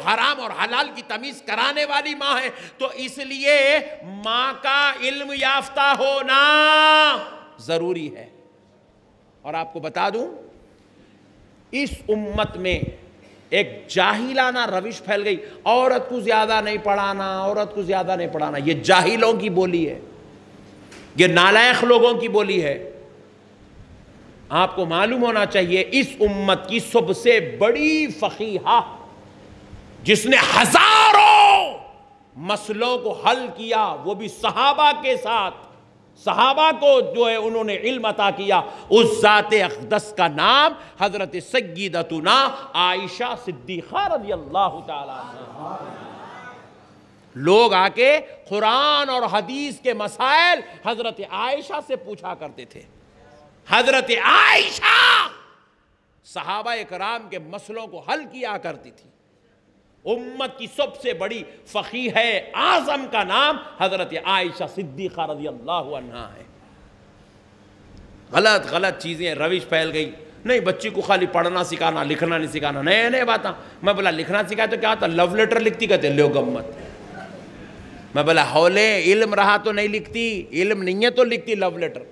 حرام اور حلال کی تمیز کرانے والی ماں ہے، تو اس لیے ماں کا علم یافتہ ہونا ضروری ہے۔ اور آپ کو بتا دوں، اس امت میں ایک جاہلانہ روش پھیل گئی، عورت کو زیادہ نہیں پڑھانا، عورت کو زیادہ نہیں پڑھانا۔ یہ جاہلوں کی بولی ہے، یہ نالائق لوگوں کی بولی ہے۔ آپ کو معلوم ہونا چاہیے اس امت کی سب سے بڑی فقیہہ جس نے ہزاروں مسئلوں کو حل کیا، وہ بھی صحابہ کے ساتھ، صحابہ کو جو ہے انہوں نے علم عطا کیا، اس ذات اقدس کا نام حضرت سیدتنا عائشہ صدیقہ رضی اللہ تعالیٰ عنہا۔ لوگ آ کے قرآن اور حدیث کے مسائل حضرت عائشہ سے پوچھا کرتے تھے۔ حضرت عائشہ صحابہ کرام کے مسئلوں کو حل کیا کرتی تھی۔ امت کی سب سے بڑی فقیہ اعظم کا نام حضرت عائشہ صدیقہ رضی اللہ عنہا ہے۔ غلط چیزیں روش پھیل گئی، نہیں بچی کو خالی پڑھنا سکھانا، لکھنا نہیں سکھانا، نئے باتیں۔ میں بولا لکھنا سکھایا تو کیا ہوتا؟ لو لیٹر لکھتی کہتے لو گمت۔ میں بولا ہولے علم رہا تو نہیں لکھتی، علم نہیں ہے تو لکھتی لو لیٹر۔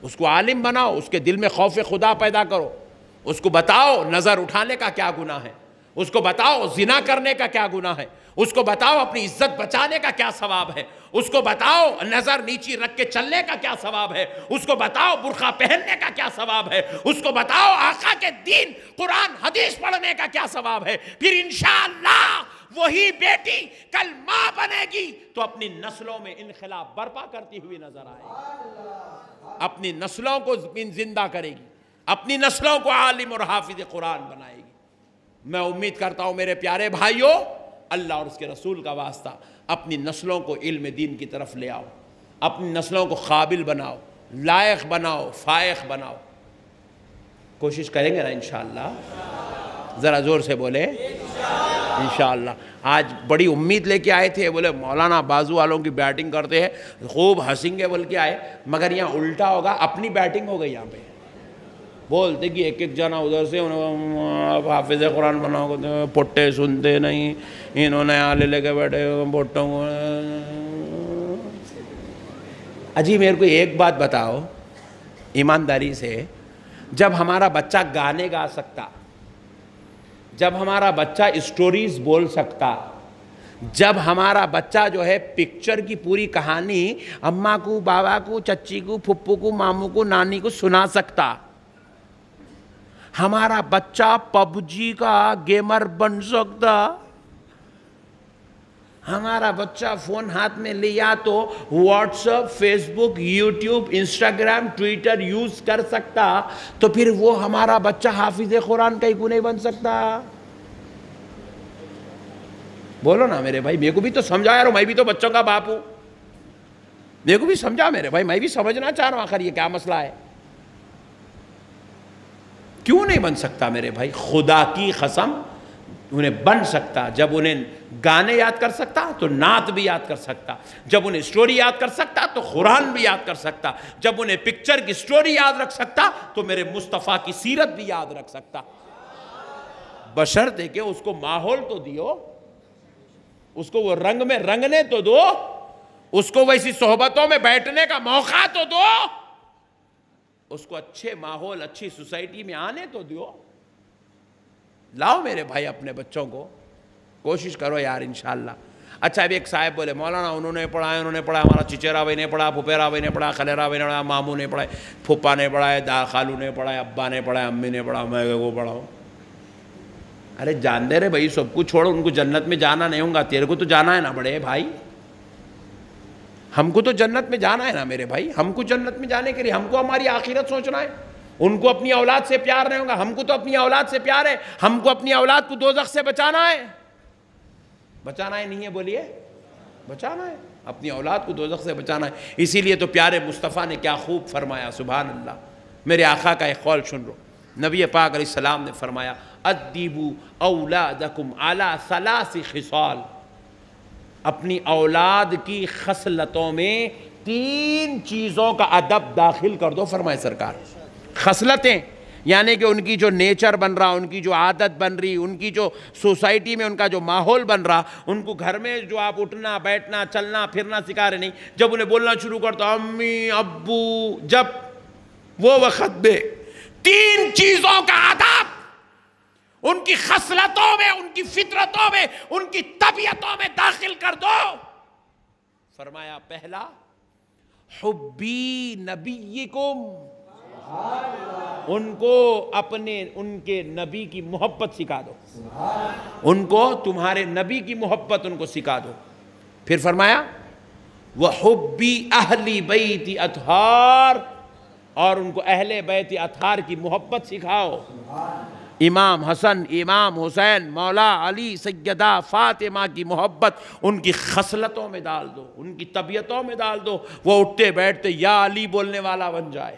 اس کو عالم بناؤ، اس کے دل میں خوف خدا پیدا کرو، اس کو بتاؤ نظر اٹھانے کا کیا گناہ ہے، اس کو بتاؤ زنا کرنے کا کیا گناہ ہے، اس کو بتاؤ اپنی عزت بچانے کا کیا ثواب ہے، اس کو بتاؤ نظر نیچی رکھ کے چلنے کا کیا ثواب ہے، اس کو بتاؤ برقع پہننے کا کیا ثواب ہے، اس کو بتاؤ آقا کے دین قرآن حدیث پڑھنے کا کیا ثواب ہے۔ پھر انشاءاللہ وہی بیٹی کل ماں بنے گی تو اپنی نسلوں میں انقلاب برپا کرتی ہوئی نظر آئے گی، اپنی نسلوں کو زندہ کرے گی، اپنی نسلوں کو عالم اور حافظ قرآن بنائے گی۔ میں امید کرتا ہوں میرے پیارے بھائیوں، اللہ اور اس کے رسول کا واسطہ اپنی نسلوں کو علم دین کی طرف لے آؤ، اپنی نسلوں کو قابل بناؤ، لائق بناؤ، فائق بناؤ۔ کوشش کریں گے نا انشاءاللہ؟ ذرا زور سے بولے انشاءاللہ۔ آج بڑی امید لے کے آئے تھے، بولے مولانا بازو والوں کی بیٹنگ کرتے ہیں خوب ہنسیں گے بول کے آئے، مگر یہاں الٹا ہوگا، اپنی بیٹنگ ہو گئی یہاں پہ۔ بولتے کہ ایک جنا ادھر سے حافظ قرآن بناؤ، پٹے سنتے نہیں، انہوں نے آلے لے کے بیٹھے پٹوں کو۔ اجی میرے کو ایک بات بتاؤ ایمانداری سے، جب ہمارا بچہ گانے گا سکتا، جب ہمارا بچہ اسٹوریز بول سکتا، جب ہمارا بچہ جو ہے پکچر کی پوری کہانی اماں کو، بابا کو، چچی کو، پھپھو کو، ماموں کو، نانی کو سنا سکتا، ہمارا بچہ پب جی کا گیمر بن سکتا، ہمارا بچہ فون ہاتھ میں لیا تو واٹس ایپ، فیس بک، یوٹیوب، انسٹاگرام، ٹویٹر یوز کر سکتا، تو پھر وہ ہمارا بچہ حافظ قرآن کہیں کو نہیں بن سکتا؟ بولو نا میرے بھائی، میرے کو بھی تو سمجھا یار، میں بھی تو بچوں کا باپ ہوں، میرے کو بھی سمجھا میرے بھائی، میں بھی سمجھنا چاہ رہا ہوں آخر یہ کیا مسئلہ ہے۔ کیوں نہیں بن سکتا میرے بھائی؟ خدا کی قسم انہیں بن سکتا، جب انہیں گانے یاد کر سکتا تو نعت بھی یاد کر سکتا، جب انہیں سٹوری یاد کر سکتا تو قرآن بھی یاد کر سکتا، جب انہیں پکچر کی سٹوری یاد رکھ سکتا تو میرے مصطفیٰ کی سیرت بھی یاد رکھ سکتا، بشرطے کہ اس کو ماحول تو دیو، اس کو وہ رنگ میں رنگنے تو دو، اس کو ویسی صحبتوں میں بیٹھنے کا موقع تو دو، اس کو اچھے ماحول، اچھی سوسائٹی میں آنے تو دیو۔ لاؤ میرے بھائی اپنے بچوں کو، کوشش کرو یار انشاءاللہ۔ اچھا اب ایک صاحب بولے مولانا انہوں نے پڑھا ہے، انہوں نے پڑھا، ہمارا چچیرا بھائی نے پڑھا، پھپیرا بھائی نے پڑھا، خلیرا بھائی نے پڑھا، ماموں نے پڑھا، پھپھا نے پڑھا ہے، خالو نے پڑھا ہے، ابا نے پڑھا ہے، امی نے پڑھا، میں کو پڑھا ہوں۔ ارے جان دے رہے بھائی، سب کو چھوڑ، ان کو جنت میں جانا نہیں ہوگا، تیرے کو تو جانا ہے نا بڑے بھائی، ہم کو تو جنت میں جانا ہے نا میرے بھائی، ہم کو جنت میں جانے کے لیے ہم کو ہماری آخرت سوچنا ہے۔ ان کو اپنی اولاد سے پیار نہیں ہوگا، ہم کو تو اپنی اولاد سے پیار ہے، ہم کو اپنی اولاد کو دوزخ سے بچانا ہے۔ بچانا ہے نہیں ہے بولیے؟ بچانا ہے، اپنی اولاد کو دوزخ سے بچانا ہے۔ اسی لیے تو پیارے مصطفیٰ نے کیا خوب فرمایا، سبحان اللہ۔ میرے آقا کا ایک قول سن لو، نبی پاک علیہ السلام نے فرمایا ادبوا اولادکم علی ثلاث خصال، اپنی اولاد کی خصلتوں میں 3 چیزوں کا ادب داخل کر دو، فرمائے سرکار۔ خصلتیں یعنی کہ ان کی جو نیچر بن رہا، ان کی جو عادت بن رہی، ان کی جو سوسائٹی میں ان کا جو ماحول بن رہا، ان کو گھر میں جو آپ اٹھنا بیٹھنا چلنا پھرنا سکھا رہے نہیں، جب انہیں بولنا شروع کرتا امی ابو، جب وہ وقت میں 3 چیزوں کا آداب ان کی خصلتوں میں، ان کی فطرتوں میں، ان کی طبیعتوں میں داخل کر دو. فرمایا پہلا حبی نبیکم، ان کو ان کے نبی کی محبت سکھا دو، ان کو تمہارے نبی کی محبت ان کو سکھا دو. پھر فرمایا وحبی اہلی بیت اطہار، اور ان کو اہل بیت اطہار کی محبت سکھاؤ. امام حسن، امام حسین، مولا علی، سیدہ فاطمہ کی محبت ان کی خصلتوں میں ڈال دو، ان کی طبیعتوں میں ڈال دو. وہ اٹھتے بیٹھتے یا علی بولنے والا بن جائے،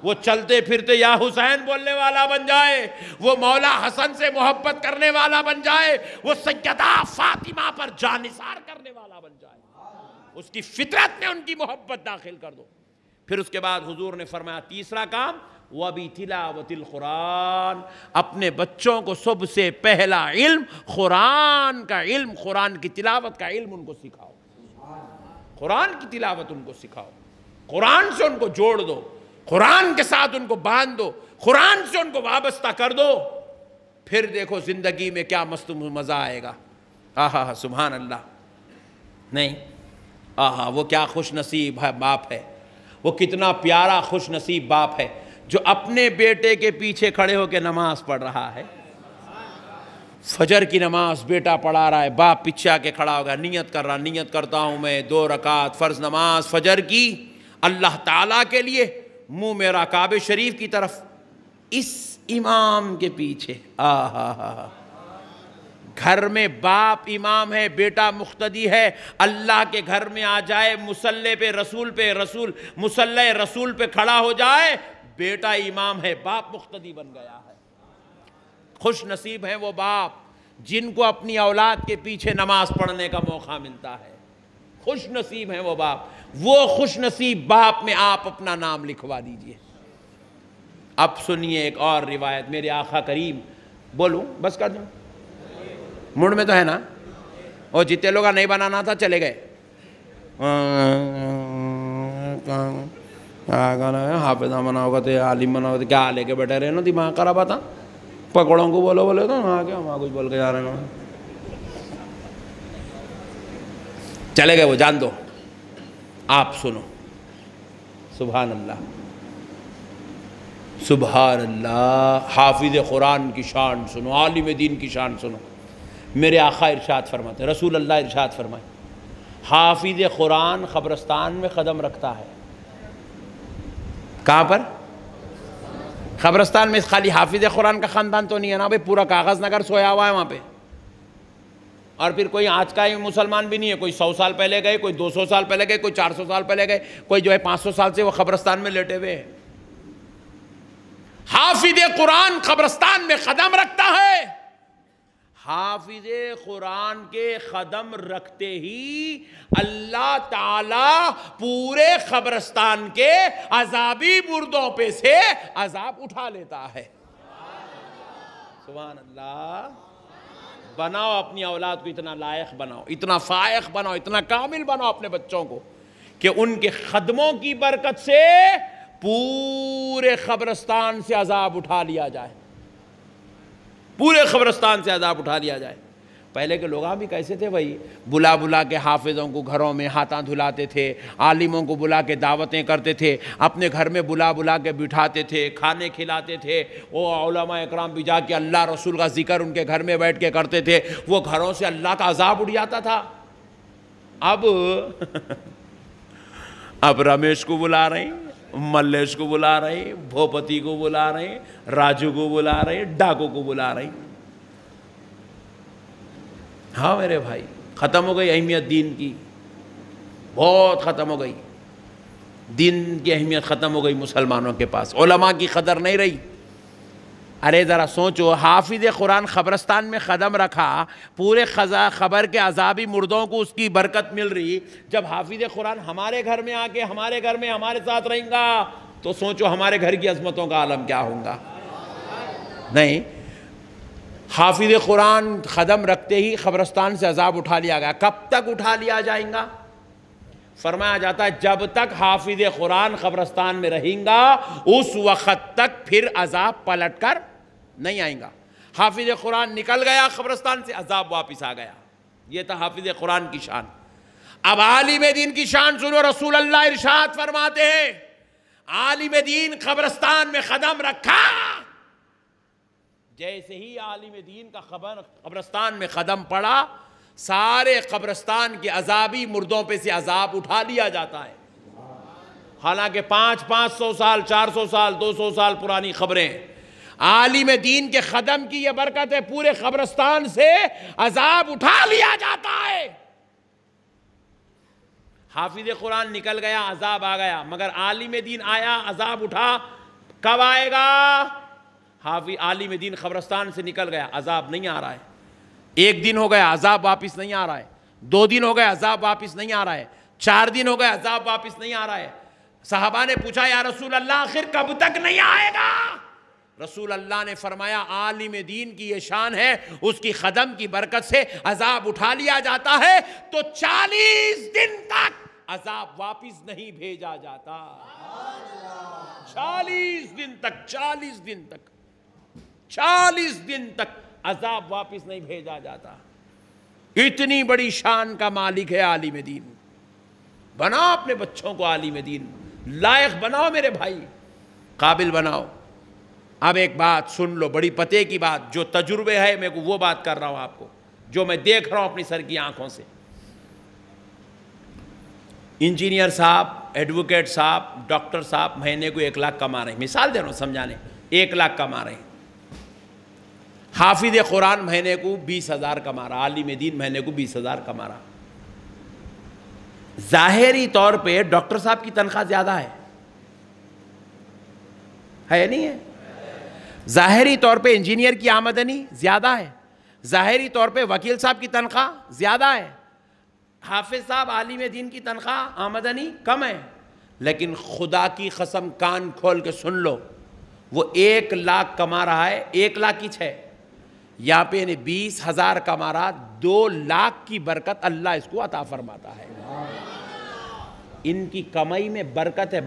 وہ چلتے پھرتے یا حسین بولنے والا بن جائے، وہ مولا حسن سے محبت کرنے والا بن جائے، وہ سیدہ فاطمہ پر جانثار کرنے والا بن جائے. اس کی فطرت میں ان کی محبت داخل کر دو. پھر اس کے بعد حضور نے فرمایا تیسرا کام وَبِتِلَاوَةِ الْقُرْآنِ، اپنے بچوں کو سب سے پہلا علم قرآن کا علم، قرآن کی تلاوت کا علم ان کو سکھاؤ. قرآن کی تلاوت ان کو سکھاؤ، قرآن سے ان کو جوڑ دو، قرآن کے ساتھ ان کو باندھ دو، قرآن سے ان کو وابستہ کر دو. پھر دیکھو زندگی میں کیا مست مزہ آئے گا. آہا سبحان اللہ. نہیں آہا وہ کیا خوش نصیب ہے باپ ہے، وہ کتنا پیارا خوش نصیب باپ ہے جو اپنے بیٹے کے پیچھے کھڑے ہو کے نماز پڑھ رہا ہے. فجر کی نماز بیٹا پڑھا رہا ہے، باپ پیچھے آ کے کھڑا ہوگا، نیت کر رہا، نیت کرتا ہوں میں 2 رکعت فرض نماز فجر کی اللہ تعالیٰ کے لیے، منہ میرا کعبہ شریف کی طرف، اس امام کے پیچھے. آہا گھر میں باپ امام ہے، بیٹا مقتدی ہے. اللہ کے گھر میں آ جائے، مصلی پہ رسول مصلی رسول پہ کھڑا ہو جائے، بیٹا امام ہے، باپ مقتدی بن گیا ہے. خوش نصیب ہیں وہ باپ جن کو اپنی اولاد کے پیچھے نماز پڑھنے کا موقع ملتا ہے. خوش نصیب ہیں وہ باپ. وہ خوش نصیب باپ میں آپ اپنا نام لکھوا دیجئے. اب سنیے ایک اور روایت میرے آقا کریم. بولوں بس کر دوں؟ موڈ میں تو ہے نا؟ اور جتنے لوگا نہیں بنانا تھا چلے گئے. حافظہ بنا ہوگا تو عالم بنا ہوگا تو کیا لے کے بیٹھے رہے نا، دماغ خراب آتا. پکوڑوں کو بولو بولے تو وہاں کچھ بول کے جا رہے ہیں. چلے گئے وہ، جان دو. آپ سنو سبحان اللہ سبحان اللہ. حافظ قرآن کی شان سنو، عالم دین کی شان سنو. میرے آقا ارشاد فرماتے، رسول اللہ ارشاد فرمائے، حافظ قرآن قبرستان میں قدم رکھتا ہے. کہاں پر؟ قبرستان میں. خالی حافظ قرآن کا خاندان تو نہیں ہے نا بھائی، پورا کاغذ نگر سویا ہوا ہے وہاں پہ. اور پھر کوئی آج کا ہی مسلمان بھی نہیں ہے، کوئی 100 سال پہلے گئے، کوئی 200 سال پہلے گئے، کوئی 400 سال پہلے گئے، کوئی جو ہے 500 سال سے وہ قبرستان میں لیٹے ہوئے ہیں. حافظ قرآن قبرستان میں قدم رکھتا ہے. حافظ قرآن کے قدم رکھتے ہی اللہ تعالیٰ پورے قبرستان کے عذابی مردوں پہ سے عذاب اٹھا لیتا ہے. سبحان اللہ. بناؤ اپنی اولاد کو اتنا لائق بناؤ، اتنا فائق بناؤ، اتنا کامل بناؤ اپنے بچوں کو کہ ان کے قدموں کی برکت سے پورے قبرستان سے عذاب اٹھا لیا جائے. پورے قبرستان سے عذاب اٹھا لیا جائے. پہلے کے لوگ بھی کیسے تھے بھائی؟ بلا بلا کے حافظوں کو گھروں میں ہاتھاں دھلاتے تھے، عالموں کو بلا کے دعوتیں کرتے تھے، اپنے گھر میں بلا بلا کے بٹھاتے تھے، کھانے کھلاتے تھے. وہ علماء اکرام بھی جا کے اللہ رسول کا ذکر ان کے گھر میں بیٹھ کے کرتے تھے. وہ گھروں سے اللہ کا عذاب اٹھ جاتا تھا. اب رمیش کو بلا رہے ہیں، ملیش کو بلا رہے ہیں، بھوپتی کو بلا رہے ہیں، راجو کو بلا رہے ہیں، ڈاکو کو بلا رہے ہیں. ہاں میرے بھائی، ختم ہو گئی اہمیت دین کی، بہت ختم ہو گئی. دین کی اہمیت ختم ہو گئی مسلمانوں کے پاس. علماء کی قدر نہیں رہی. ارے ذرا سوچو، حافظ قرآن قبرستان میں قدم رکھا، پورے خبر کے عذابی مردوں کو اس کی برکت مل رہی. جب حافظ قرآن ہمارے گھر میں آ کے ہمارے گھر میں ہمارے ساتھ رہیں گا تو سوچو ہمارے گھر کی عظمتوں کا عالم کیا ہوگا. نہیں، حافظ قرآن قدم رکھتے ہی قبرستان سے عذاب اٹھا لیا گیا۔ کب تک اٹھا لیا جائیں گا؟ فرمایا جاتا ہے جب تک حافظ قرآن قبرستان میں رہیں گا اس وقت تک پھر عذاب پلٹ کر نہیں آئیں گا۔ حافظ قرآن نکل گیا قبرستان سے، عذاب واپس آ گیا۔ یہ تھا حافظ قرآن کی شان۔ اب عالم دین کی شان سنو، رسول اللہ ارشاد فرماتے ہیں عالم دین قبرستان میں قدم رکھا، جیسے ہی عالم دین کا قبرستان میں قدم پڑا سارے قبرستان کے عذابی مردوں پہ سے عذاب اٹھا لیا جاتا ہے۔ حالانکہ 500 سال 400 سال 200 سال پرانی خبریں، عالم دین کے قدم کی یہ برکت ہے، پورے قبرستان سے عذاب اٹھا لیا جاتا ہے۔ حافظ قرآن نکل گیا عذاب آ گیا، مگر عالم دین آیا عذاب اٹھا، کب آئے گا؟ عالم دین قبرستان سے نکل گیا عذاب نہیں آ رہا ہے، 1 دن ہو گیا عذاب واپس نہیں آ رہا ہے، 2 دن ہو گئے عذاب واپس نہیں آ رہا ہے، 4 دن ہو گئے عذاب واپس نہیں آ رہا ہے۔ صحابہ نے پوچھا یا رسول اللہ آخر کب تک نہیں آئے گا؟ رسول اللہ نے فرمایا عالم دین کی یہ شان ہے، اس کی قدم کی برکت سے عذاب اٹھا لیا جاتا ہے تو 40 دن تک عذاب واپس نہیں بھیجا جاتا۔ 40 دن تک 40 دن تک 40 دن تک عذاب واپس نہیں بھیجا جاتا۔ اتنی بڑی شان کا مالک ہے عالم دین۔ بناؤ اپنے بچوں کو عالم دین، لائق بناؤ میرے بھائی، قابل بناؤ۔ اب ایک بات سن لو، بڑی پتے کی بات، جو تجربے ہے میں وہ بات کر رہا ہوں آپ کو، جو میں دیکھ رہا ہوں اپنی سر کی آنکھوں سے۔ انجینئر صاحب، ایڈوکیٹ صاحب، ڈاکٹر صاحب مہینے کو 1 لاکھ کما رہے ہیں، مثال دے رہا ہوں سمجھانے، 1 لاکھ کما رہے ہیں۔ حافظ قرآن مہینے کو 20,000 کما رہا، عالم دین مہینے کو 20,000 کما رہا۔ ظاہری طور پہ ڈاکٹر صاحب کی تنخواہ زیادہ ہے نہیں ہے؟ ظاہری طور پہ انجینئر کی آمدنی زیادہ ہے، ظاہری طور پہ وکیل صاحب کی تنخواہ زیادہ ہے، حافظ صاحب عالم دین کی تنخواہ آمدنی کم ہے۔ لیکن خدا کی قسم کان کھول کے سن لو، وہ 1 لاکھ کما رہا ہے، 1 لاکھ کی 6، یہاں پہ 20,000 کما رہا، 2 لاکھ کی برکت اللہ اس کو عطا فرماتا ہے۔ ان کی کمائی میں برکت ہے۔